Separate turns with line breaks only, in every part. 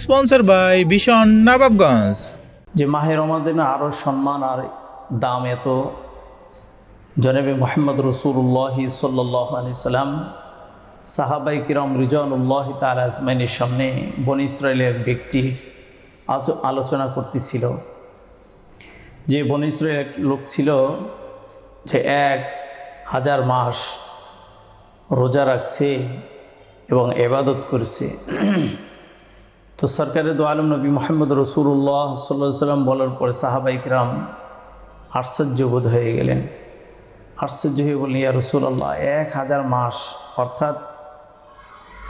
Sponsor by ভীষণ নবাবগঞ্জ।
যে মাহে রমাদানে আরও সম্মান আর দাম এত, জনাবে মুহাম্মদ রাসূলুল্লাহ সাল্লাল্লাহু আলাইহি সাল্লাম সাহাবায়ে কিরাম রিজওয়ানুল্লাহ তাআলা আজমাইনের সামনে বনী ইসরাইলের ব্যক্তি আলোচনা করতেছিল। যে বনী ইসরাইলের লোক ছিল যে 1000 মাস রোজা রাখছে এবং ইবাদত করছে। তো সরকারে দো আলম নবী মুহাম্মদ রাসূলুল্লাহ সাল্লাল্লাহু আলাইহি সাল্লাম বলার পরে সাহাবায়ে কিরাম আশ্চর্যবোধ হয়ে গেলেন। আশ্চর্য হয়ে বললেন, ইয়া রাসূলুল্লাহ, 1000 মাস অর্থাৎ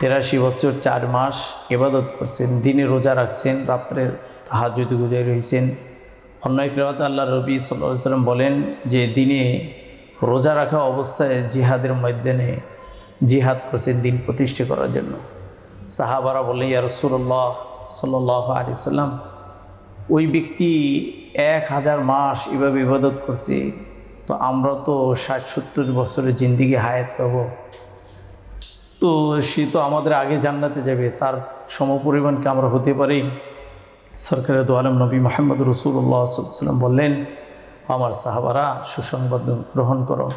83 বছর 4 মাস ইবাদত করছেন, দিনে রোজা রাখছেন, রাত্রে তাহাজ্জুদ গুজারি রয়েছেন। অন্য এক রাতে আল্লাহ নবী সাল্লাল্লাহু আলাইহি সাল্লাম বলেন যে দিনে রোজা রাখা অবস্থায় জিহাদের ময়দানে জিহাদ করছেন দিন প্রতিষ্ঠা করার জন্য। সাহাবারা বললেন, ইয়া রাসূলুল্লাহ সাল্লাল্লাহু আলাইহি সাল্লাম, ওই ব্যক্তি 1000 মাস এভাবে ইবাদত করছে, তো আমরা তো 60-70 বছরের জিন্দিগি হায়াত পাবো, তো সে তো আমাদের আগে জান্নাতে যাবে, তার সমপরিমাণকে আমরা হতে পারি? সরকারে দো আলম নবী মুহাম্মদ রাসূলুল্লাহ সাল্লাল্লাহু আলাইহি সাল্লাম বললেন, আমার সাহাবারা সুসংবাদ গ্রহণ করো,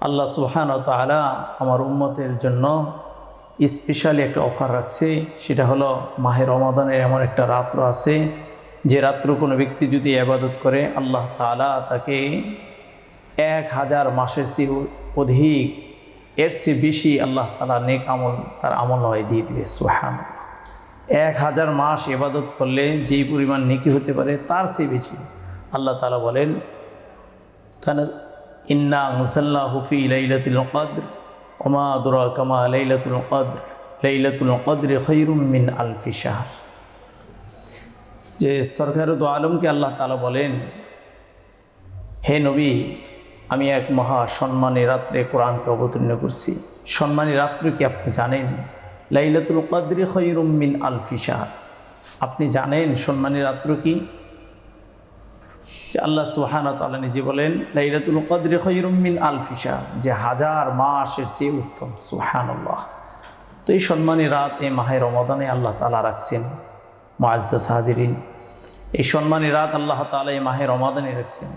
আল্লাহ সুবহানাহু ওয়া তাআলা আমার উম্মতের জন্য স্পেশালি একটা অফার রাখছে। সেটা হলো মাহে রমাদানের এমন একটা রাত্র আছে যে রাত্র কোনো ব্যক্তি যদি ইবাদত করে আল্লাহ তাআলা তাকে 1000 মাসের চেয়ে অধিক, এর চেয়ে বেশি আল্লাহ তাআলা নেক আমল তার আমলনামায় দিয়ে দিবে। সুবহানাল্লাহ, 1000 মাস ইবাদত করলে যেই পরিমাণ নেকি হতে পারে তার চেয়ে বেশি। আল্লাহ তাআলা বলেন, ইন্না আনজালনাহু ফি লাইলাতুল কদর ওয়া মা আদরাকা মা লাইলাতুল কদর লাইলাতুল কদরি খায়রুম মিন আলফি শাহর। যে সরকারে দো আলমকে আল্লাহ তাআলা বলেন, হে নবী, আমি এক মহা সম্মানী রাত্রে কোরআনকে অবতীর্ণ করছি। সম্মানী রাত্র কি আপনি জানেন? লাইলাতুল কদরি খায়রুম মিন আলফি শাহর। আপনি জানেন সম্মানী রাত্র কি? যে আল্লাহ সুবহানাহু ওয়া তাআলা নিজে বলেন, লাইলাতুল কদরি খায়রুম মিন আলফি শাহর, যে 1000 মাসের চেয়ে উত্তম। সুবহানাল্লাহ। তো এই সম্মানী রাত এই মাহে রমাদানে আল্লাহ তাআলা রাখছেন। মুআজ্জাজ হাজিরিন, এই সম্মানী রাত আল্লাহ তাআলা এই মাহে রমাদানে রাখছেন।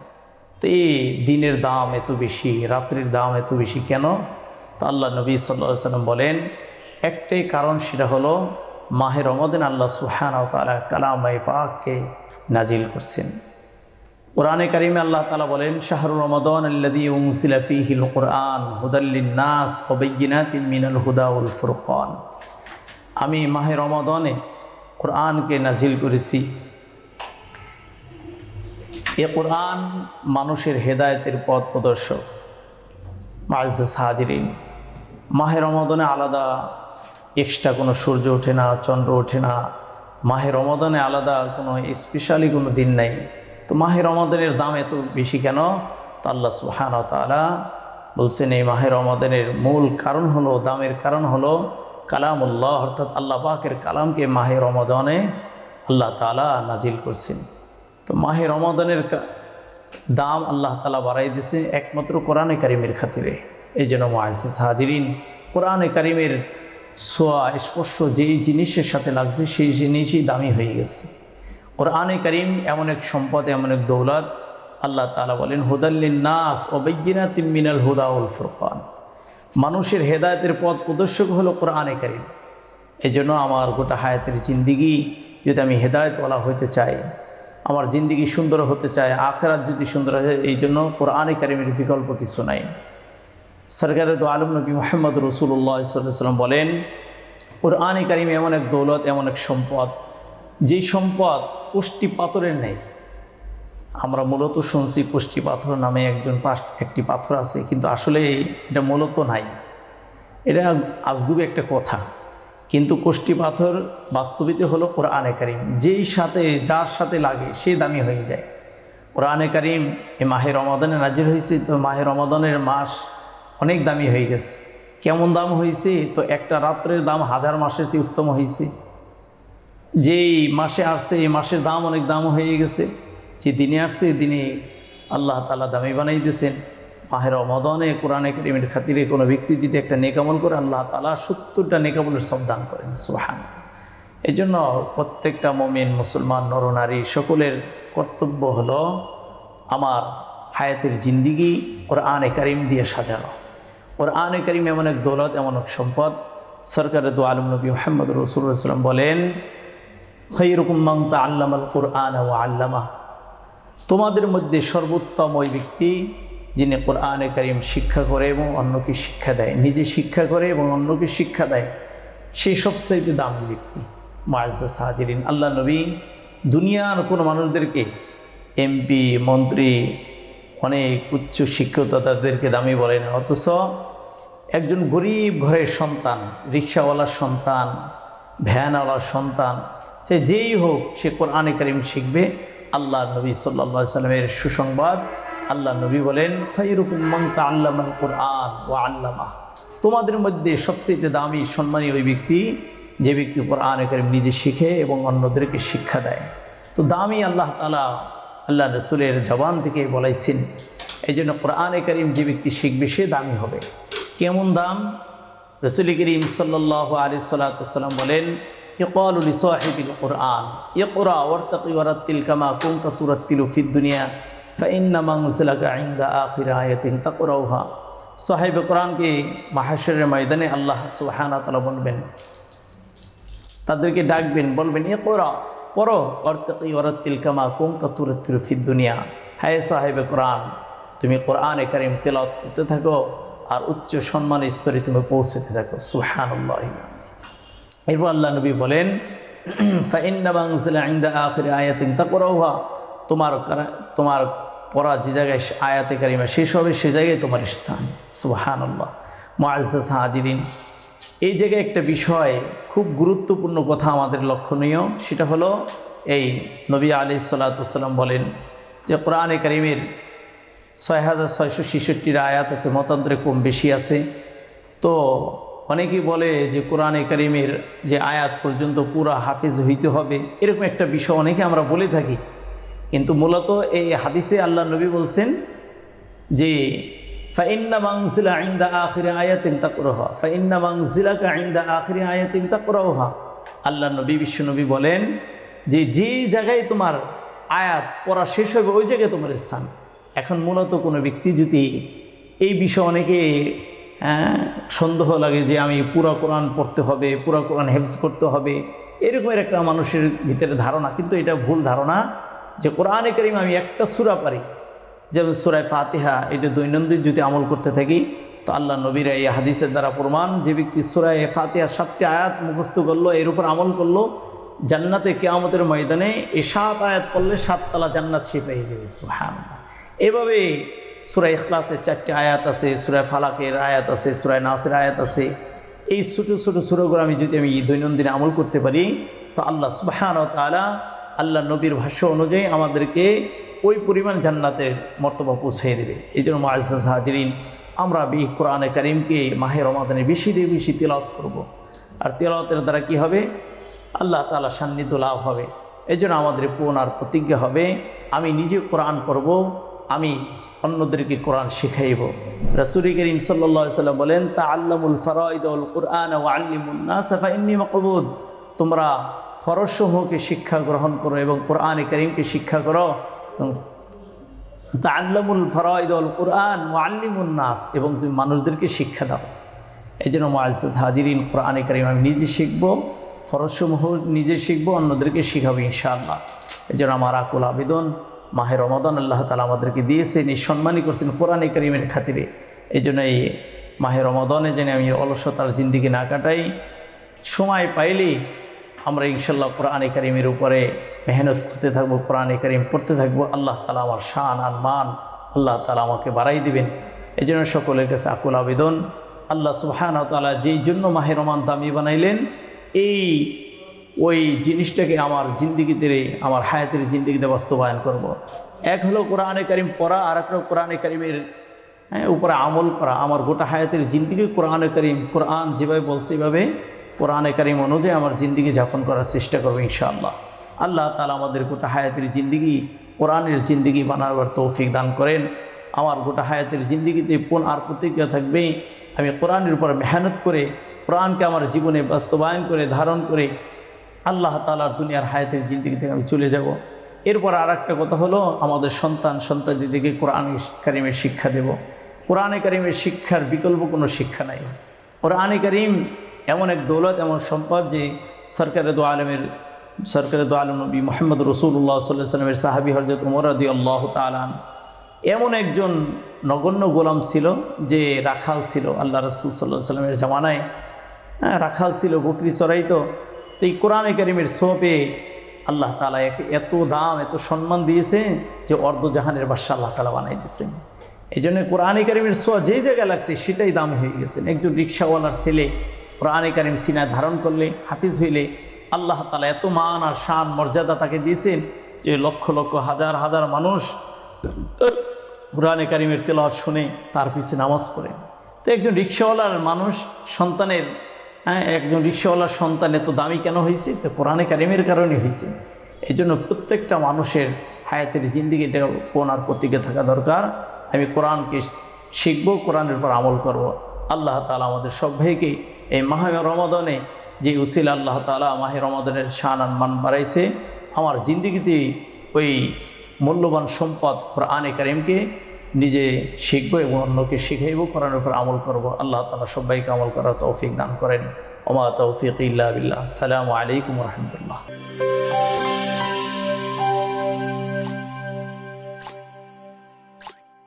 তো এই দিনের দাম এত বেশি, রাত্রির দাম এত বেশি কেন? তো আল্লাহ নবী সাল্লাল্লাহু আলাইহি সাল্লাম বলেন, একটাই কারণ, সেটা হলো মাহে রমাদানে আল্লাহ সুবহানাহু ওয়া তাআলা কালামে পাককে নাজিল করছেন। কোরআনে কারিমে আল্লাহ তাআলা বলেন, শাহরু রমাদান আল্লাযী উনজিলা ফীহিল কুরআন হুদাল লিন-নাস ওয়া বায়্যিনাতিন মিনাল হুদা ওয়াল ফুরকান। আমি মাহে রমাদানে কোরআনকে নাজিল করেছি। এ কোরআন মানুষের হেদায়েতের পথ প্রদর্শক। মুআজ্জাজ হাজিরিন, মাহে রমাদানে আলাদা এক্সট্রা কোনো সূর্য ওঠে না, চন্দ্র ওঠে না। মাহে রমাদানে আলাদা কোনো স্পেশালি কোনো দিন নাই। তো মাহে রমাদানের দাম এত বেশি কেন? তো আল্লাহ সুবহানাহু ওয়া তাআলা বলছেন, এই মাহে রমাদানের মূল কারণ হলো, দামের কারণ হলো কালামুল্লাহ, অর্থাৎ আল্লাহ পাকের কালামকে মাহে রমাদানে আল্লাহ তাআলা নাজিল করছেন। তো মাহে রমাদানের দাম আল্লাহ তাআলা বাড়াই দিয়েছে একমাত্র কোরআনে কারিমের খাতিরে। এই জন্য মুআজ্জাজ হাজিরিন, কোরআনে কারিমের ছোঁয়া স্পর্শ যেই জিনিসের সাথে লাগছে সেই জিনিসই দামি হয়ে গেছে। কোরআনে কারিম এমন এক সম্পদ, এমন এক দৌলত। আল্লাহ তাআলা বলেন, হুদাল লিন-নাস ওয়া বায়্যিনাতিন মিনাল হুদা ওয়াল ফুরকান। মানুষের হেদায়েতের পথ প্রদর্শক হলো কোরআনে কারিম। এই জন্য আমার গোটা হায়াতের জিন্দিগি যদি আমি হেদায়েতওয়ালা হতে চাই, আমার জিন্দিগি সুন্দর হতে চায়, আখিরাত যদি সুন্দর হয়, এই জন্য কোরআনে কারিমের বিকল্প কিছু নাই। সরকারে দো আলম নবী মুহাম্মদ রাসূলুল্লাহ সাল্লাল্লাহু আলাইহি সাল্লাম বলেন, কোরআনে কারিম এমন এক দৌলত, এমন এক সম্পদ, যেই সম্পদ পুষ্টি পাথরের নেই। আমরা মূলত শুনছি পুষ্টি পাথর নামে একটি পাথর আছে, কিন্তু আসলে এটা মূলত নাই। এটা আজগুবি একটা কথা, কিন্তু কোষ্ঠী পাথর বাস্তবিতে হলো কোরআনে কারিম। যেই সাথে যার সাথে লাগে সে দামি হয়ে যায়। কোরআনে কারিম এ মাহে রমাদানে নাজিল হয়েছে, তো মাহে রমাদানের মাস অনেক দামি হয়ে গেছে। কেমন দাম হয়েছে? তো একটা রাত্রের দাম 1000 মাসের চেয়ে উত্তম হয়েছে। যেই মাসে আসছে এই মাসের দাম অনেক দাম হয়ে গেছে। যে দিনে আসছে দিনে আল্লাহ তাআলা দামি বানাই দিয়েছেন। মাহে রমাদানে কোরআনে কারিমের খাতিরে কোনো ব্যক্তি যদি একটা নেক আমল করে, আল্লাহ তাআলা 70টা নেক আমলের সব দান করেন। সুবহানাল্লাহ। এই জন্য প্রত্যেকটা মুমিন মুসলমান নরনারী সকলের কর্তব্য হলো আমার হায়াতের জিন্দিগি কোরআনে কারিম দিয়ে সাজানো। কোরআনে কারিম এমন এক দৌলত, এমন এক সম্পদ। সরকারে দু আলম নবী মুহাম্মদ রাসূলুল্লাহ সাল্লাল্লাহু আলাইহি ওয়াসাল্লাম বলেন, খায়রুকুম মান তাআল্লামাল কুরআন ওয়া আল্লামা, তোমাদের মধ্যে সর্বোত্তম ওই ব্যক্তি যিনি কোরআনে কারিম শিক্ষা করে এবং অন্যকে শিক্ষা দেয়, নিজে শিক্ষা করে এবং অন্যকে শিক্ষা দেয়, সেই সবচাইতে দামি ব্যক্তি। মুআজ্জাজ হাজিরিন, আল্লাহ নবী দুনিয়ার কোনো মানুষদেরকে এমপি, মন্ত্রী, অনেক উচ্চ শিক্ষিত তাদেরকে দামি বলে না, অথচ একজন গরিব ঘরের সন্তান, রিক্সাওয়ালার সন্তান, ভ্যানওয়ালার সন্তান, সে যেই হোক, সে কোরআনে কারিম শিখবে। আল্লাহ নবী সাল্লাল্লাহু আলাইহি সাল্লামের সুসংবাদ, আল্লাহ নবী বলেন, খায়রুকুম মান তাআল্লামাল কুরআন ওয়া আল্লামা, তোমাদের মধ্যে সবচেয়ে দামি সম্মানী ওই ব্যক্তি যে ব্যক্তি কোরআনে কারিম নিজে শিখে এবং অন্যদেরকে শিক্ষা দেয়। তো দামি আল্লাহ তাআলা আল্লাহ রসুলের জবান থেকে বলাইছেন। এই জন্য কোরআনে কারিম যে ব্যক্তি শিখবে সে দামি হবে। কেমন দাম? রসুল করিম সাল্লাল্লাহু আলাইহি সাল্লাম বলেন, ইকরাউ লিসাহিবিল কুরআন ইকরা ওয়ারতাকি ওয়ারাত্তিল কামা কুনতা তুরাত্তিলু ফিদ দুনিয়া ফাইন্না মানজিলাকা ইনদা আখির আয়াতিন তাকরাউহা। সাহিব কোরআনকে মাহশরের ময়দানে আল্লাহ সুবহানাহু ওয়া তাআলা বলবেন, তাদেরকে ডাকবেন, বলবেন, ইকরা, পড়ো, ওয়ারতাকি ওয়ারাত্তিল কামা কুনতা তুরাত্তিলু ফিদ দুনিয়া। হায় সাহিব কোরআন, তুমি কোরআনে কারিম তেলাওয়াত করতে থাকো আর উচ্চ সম্মানের স্তরে তুমি পৌঁছতে থাকো। সুবহানাল্লাহ। এরপর আল্লাহ নবী বলেন, ফাইন্না মানজিলা ইনদা আখির আয়াতিন তাকরাউহা, তোমার পড়া যে জায়গায় আয়াতে কারিমা শেষ হবে সে জায়গায় তোমার স্থান। সুবহানাল্লাহ। মুআজ্জাজ হাজিরিন, এই জায়গায় একটা বিষয়, খুব গুরুত্বপূর্ণ কথা আমাদের লক্ষণীয়, সেটা হলো এই নবী আলাইহিস সালাতু ওয়াস সালাম বলেন যে কোরআনে কারিমের 6666 আয়াত আছে, মতান্তরে কম বেশি আছে। তো অনেকেই বলে যে কোরআনে কারিমের যে আয়াত পর্যন্ত পুরা হাফিজ হইতে হবে, এরকম একটা বিষয় অনেকে আমরা বলে থাকি। কিন্তু মূলত এই হাদিসে আল্লাহ নবী বলছেন যে ফাইন্না মানজিলা ইনদা আখির আয়াতিন তাকরাউহা, ফাইন্না মানজিলাকা ইনদা আখির আয়াতিন তাকরাউহা। আল্লাহ নবী, বিশ্বনবী বলেন যে যে জায়গায় তোমার আয়াত পড়া শেষ হবে ওই জায়গায় তোমার স্থান। এখন মূলত কোনো ব্যক্তি যদি এই বিষয়ে অনেকে সন্দেহ লাগে যে আমি পুরা কোরআন পড়তে হবে, পুরা কোরআন হেফজ করতে হবে, এরকমের একটা মানুষের ভিতরে ধারণা, কিন্তু এটা ভুল ধারণা। যে কোরআনে কারিম আমি একটা সূরা পারি, যেমন সূরা ফাতিহা, এটা দৈনন্দিন যদি আমল করতে থাকি, তো আল্লাহ নবীর এই হাদিসের দ্বারা প্রমাণ, যে ব্যক্তি সূরা ফাতিহার 7টি আয়াত মুখস্থ করলো, এর উপর আমল করলো, জান্নাতে কিয়ামতের ময়দানে এই 7 আয়াত পড়লে 7 তালা জান্নাত সে পেয়ে যাবে। সুবহানাল্লাহ। এভাবে সূরা ইখলাসের 4টি আয়াত আছে, সূরা ফালাকের আয়াত আছে, সূরা নাসের আয়াত আছে। এই ছোটো ছোটো সূরাগুলো আমি দৈনন্দিন আমল করতে পারি, তো আল্লাহ সুবহানাহু ওয়া তাআলা আল্লাহ নবীর ভাষ্য অনুযায়ী আমাদেরকে ওই পরিমাণ জান্নাতের মর্তবা পৌঁছিয়ে দেবে। এই জন্য মুআজ্জাজ হাজিরিন, আমরা কোরআনে কারিমকে মাহে রমাদানে বেশি দিয়ে বেশি তেলাওয়াত করব। আর তেলাওয়াতের দ্বারা কি হবে? আল্লাহ তাআলা সান্নিধ্য লাভ হবে। এই জন্য আমাদের পণ আর প্রতিজ্ঞা হবে, আমি নিজে কোরআন পড়ব, আমি অন্যদেরকে কোরআন শিখাইব। রাসূল করিম সাল্লাল্লাহু আলাইহি ওয়াসাল্লাম বলেন, তাআল্লামুল ফারাইদ ওয়াল কুরআন ওয়া আল্লিমুন নাস ফাইন্নী মাকবুদ, তোমরা ফরজসমূহকে শিক্ষা গ্রহণ করো এবং কোরআনে কারিমকে শিক্ষা করো। তাআল্লামুল ফারাইদ ওয়াল কুরআন ওয়া আল্লিমুন নাস, এবং তুমি মানুষদেরকে শিক্ষা দাও। এই জন্য মুআজ্জাজ হাজিরিন, কোরআনে কারিম আমি নিজে শিখব, ফরজসমূহ নিজে শিখব, অন্যদেরকে শিখাবো ইনশাআল্লাহ। এই জন্য আমার আকুল আবেদন, মাহে রমাদান আল্লাহ তাআলা আমাদেরকে দিয়েছেন, এই সম্মানই করছেন কোরআনে কারিমের খাতিরে। এই জন্য এই মাহে রমাদানে যেন আমি অলসতার জিন্দিগি না কাটাই, সময় পাইলেই আমরা ইনশাল্লাহ কোরআনে কারিমের উপরে মেহনত করতে থাকবো, কোরআনে কারিম পড়তে থাকবো। আল্লাহ তাআলা আমার শান আর মান আল্লাহ তাআলা আমাকে বাড়াই দিবেন। এই জন্য সকলের কাছে আকুল আবেদন, আল্লাহ সুবহানাহু ওয়া তাআলা যেই জন্য মাহে রমাদান দামি বানাইলেন, ওই জিনিসটাকে আমার জিন্দিগিতে, আমার হায়াতের জিন্দিগিতে বাস্তবায়ন করব। এক হলো কোরআনে কারিম পড়া, আর একটা কোরআনে কারিমের উপরে আমল করা। আমার গোটা হায়াতের জিন্দিগি কোরআনে কারিম, কোরআন যেভাবে বলছে এভাবে কোরআনে কারিম অনুযায়ী আমার জিন্দিগি যাপন করার চেষ্টা করবো ইনশাআল্লাহ। আল্লাহ তাআলা আমাদের গোটা হায়াতের জিন্দিগি কোরআনের জিন্দিগি বানাবার তৌফিক দান করেন। আমার গোটা হায়াতের জিন্দিগিতে পণ আর প্রতিজ্ঞা থাকবে, আমি কোরআনের উপর মেহনত করে, কোরআনকে আমার জীবনে বাস্তবায়ন করে, ধারণ করে আল্লাহ তাআলার দুনিয়ার হায়াতের জিন্দেগি থেকে আমি চলে যাব। এরপর আর একটা কথা হলো, আমাদের সন্তানদিকে কোরআন কারিমের শিক্ষা দেব। কোরআনে কারিমের শিক্ষার বিকল্প কোনো শিক্ষা নাই। কোরআনে কারিম এমন এক দৌলত, এমন সম্পদ যে সরকারে দো আলম নবী মোহাম্মদ রসুল্লাহ সাল্লাল্লাহু আলাইহি ওয়াসাল্লামের সাহাবী হযরত ওমর রাদিয়াল্লাহু তাআলা আনহু এমন একজন নগণ্য গোলাম ছিল যে রাখাল ছিল আল্লাহ রাসূল সাল্লাল্লাহু আলাইহি ওয়াসাল্লামের জামানায়। রাখাল ছিল, বকরি চড়াইতো। তো এই কোরআনে কারিমের সোপে আল্লাহ তাআলা এত দাম, এত সম্মান দিয়েছে যে অর্ধজাহানের বাদশা আল্লাহ তাআলা বানাই দিয়েছেন। এই জন্য কোরআনে কারিমের সোয়া যেই জায়গায় লাগছে সেটাই দাম হয়ে গেছেন। একজন রিক্সাওয়ালার ছেলে কোরআনে কারিম সিনায় ধারণ করলে, হাফিজ হইলে আল্লাহ তাআলা এত মান আর শান মর্যাদা তাকে দিয়েছেন যে লক্ষ লক্ষ হাজার হাজার মানুষ তার কোরআনে কারিমের তেলাওয়াত শুনে তার পিছে নামাজ পড়ে। তো একজন রিক্সাওয়ালার একজন রিক্সাওয়ালার সন্তান এত দামি কেন হয়েছে? তো কোরআনে কারিমের কারণে হয়েছে। এই জন্য প্রত্যেকটা মানুষের হায়াতের জিন্দেগিটা কোরআন প্রতীকে থাকা দরকার। আমি কোরআনকে শিখব, কোরআনের উপর আমল করব। আল্লাহ তাআলা আমাদের সব ভাইকে এই মাহে রমাদানে যে উসিলা আল্লাহ তাআলা মাহে রমাদানের শান আর মান বাড়াইছে, আমার জিন্দেগিতে ওই মূল্যবান সম্পদ কোরআনে কারিমকে নিজে শিখব এবং অন্যকে শিখাইব, কোরআনের উপর আমল করব। আল্লাহ তাআলা সবাইকে আমল করার তৌফিক দান করেন। ওমা তৌফিক ইল্লা বিল্লাহ। আসসালামু আলাইকুম ওয়া রাহমাতুল্লাহ।